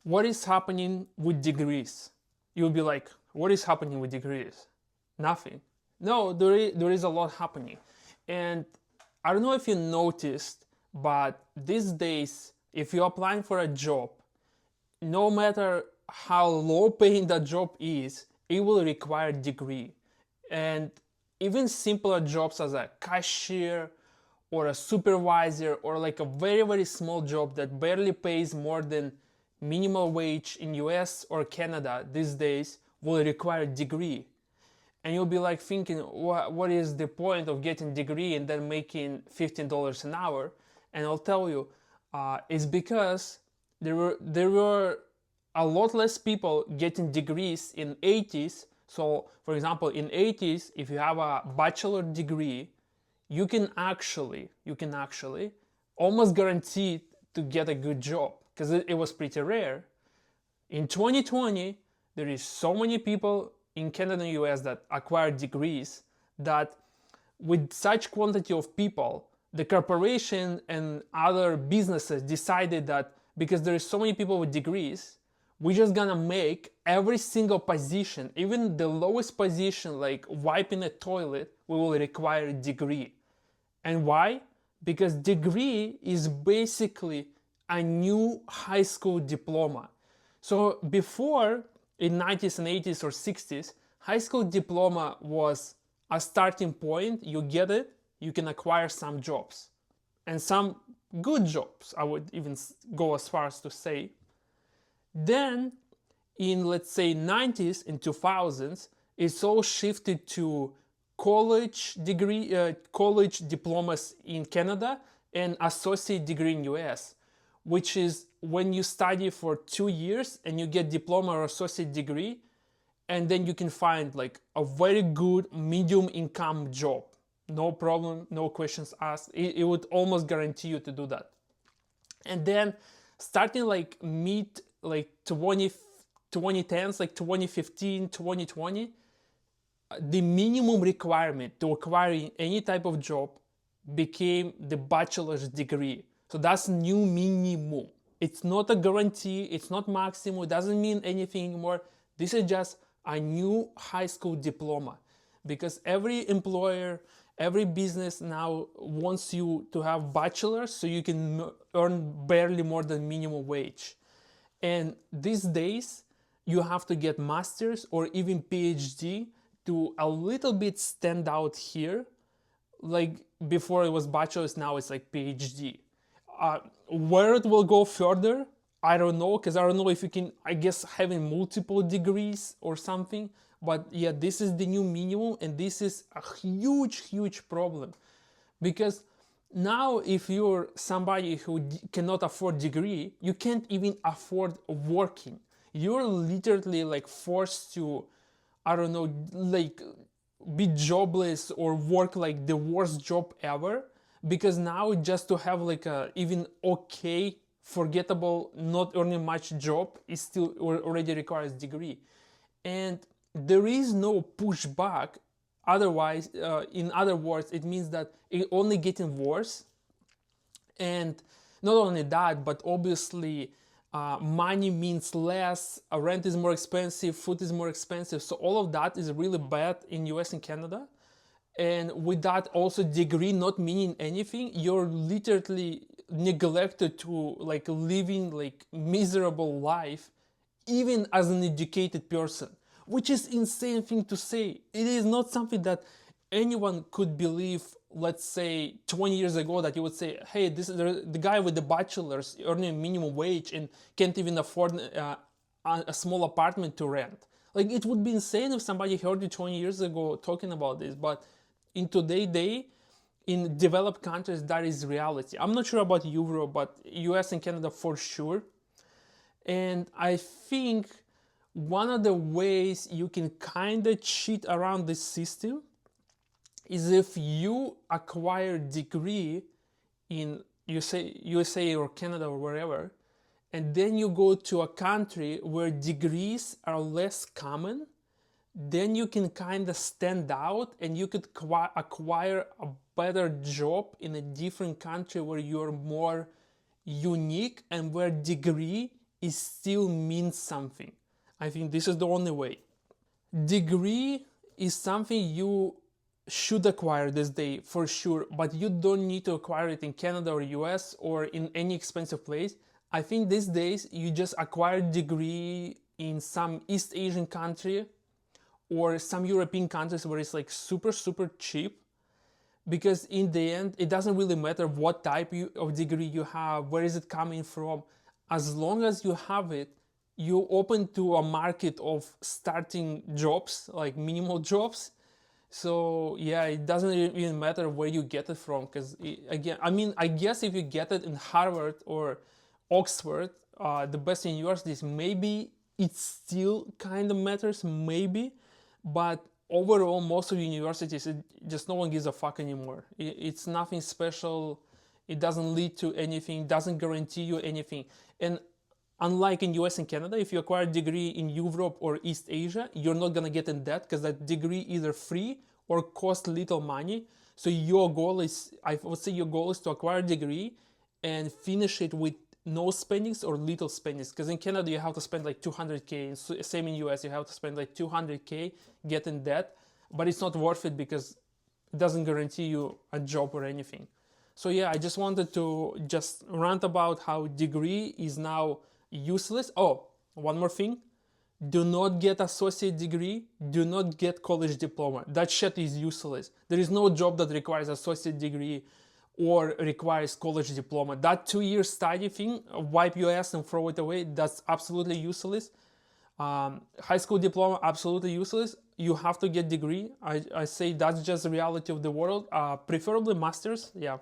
What is happening with degrees? You'll be like, what is happening with degrees? Nothing. No, there is a lot happening. And I don't know if you noticed, but these days, if you're applying for a job, no matter how low paying that job is, it will require a degree. And even simpler jobs as a cashier or a supervisor or like a very small job that barely pays more than minimum wage in US or Canada these days will require a degree. And you'll be like thinking, what is the point of getting a degree and then making $15 an hour? And I'll tell you, it's because there were a lot less people getting degrees in 80s. So for example, in 80s, if you have a bachelor degree, you can actually almost guarantee to get a good job because it was pretty rare. In 2020, there is so many people in Canada and US that acquire degrees that with such quantity of people, the corporation and other businesses decided that because there is so many people with degrees, we're just gonna make every single position, even the lowest position like wiping a toilet, we will require a degree. And why? Because degree is basically a new high school diploma. So before, in 90s and 80s or 60s, high school diploma was a starting point. You get it, you can acquire some jobs. And some good jobs, I would even go as far as to say. Then in, let's say, 90s and 2000s, it's all shifted to college diplomas in Canada and associate degree in US, which is when you study for 2 years and you get diploma or associate degree, and then you can find like a very good medium income job. No problem, no questions asked. It would almost guarantee you to do that. And then starting like mid like 2010s, like 2015, 2020, the minimum requirement to acquire any type of job became the bachelor's degree. So that's new minimum. It's not a guarantee, it's not maximum, it doesn't mean anything anymore. This is just a new high school diploma because every employer, every business now wants you to have bachelor's so you can earn barely more than minimum wage. And these days, you have to get master's or even PhD to a little bit stand out here. Like before it was bachelor's, now it's like PhD. Where it will go further, I don't know, because I don't know if you can, I guess, having multiple degrees or something. But yeah, this is the new minimum, and this is a huge problem because now if you're somebody who cannot afford degree, you can't even afford working. You're literally like forced to, I don't know, like be jobless or work like the worst job ever because now just to have like a even okay forgettable not earning much job is still already requires degree. And there is no pushback. Otherwise, in other words, it means that it only getting worse. And not only that, but obviously money means less, rent is more expensive, food is more expensive. So all of that is really bad in US and Canada. And with that also degree not meaning anything, you're literally neglected to like living like miserable life even as an educated person, which is insane thing to say. It is not something that anyone could believe, let's say 20 years ago, that you would say, hey, this is the guy with the bachelor's earning minimum wage and can't even afford a small apartment to rent. Like it would be insane if somebody heard you 20 years ago talking about this, but in today's day, in developed countries, that is reality. I'm not sure about Europe, but US and Canada for sure. And I think one of the ways you can kind of cheat around this system is if you acquire degree in USA or Canada or wherever, and then you go to a country where degrees are less common, then you can kind of stand out and you could acquire a better job in a different country where you're more unique and where degree it still means something. I think this is the only way. Degree is something you should acquire this day for sure, but you don't need to acquire it in Canada or US or in any expensive place. I think these days you just acquire degree in some East Asian country or some European countries where it's like super cheap, because in the end it doesn't really matter what type of degree you have, where is it coming from. As long as you have it, you open to a market of starting jobs, like minimal jobs. So yeah, it doesn't even matter where you get it from, because again, I mean, I guess if you get it in Harvard or Oxford, the best universities, maybe it still kind of matters, maybe, but overall, most of universities, just no one gives a fuck anymore. It's nothing special. It doesn't lead to anything, doesn't guarantee you anything. And unlike in US and Canada, if you acquire a degree in Europe or East Asia, you're not gonna get in debt because that degree either free or cost little money. So your goal is, I would say your goal is to acquire a degree and finish it with no spendings or little spendings. Because in Canada you have to spend like 200K, same in US, you have to spend like 200K, get in debt, but it's not worth it because it doesn't guarantee you a job or anything. So yeah, I just wanted to just rant about how degree is now useless. Oh, one more thing. Do not get associate degree. Do not get college diploma. That shit is useless. There is no job that requires associate degree or requires college diploma. That 2-year study thing, wipe your ass and throw it away. That's absolutely useless. High school diploma, absolutely useless. You have to get degree. I say that's just the reality of the world. Preferably masters. Yeah.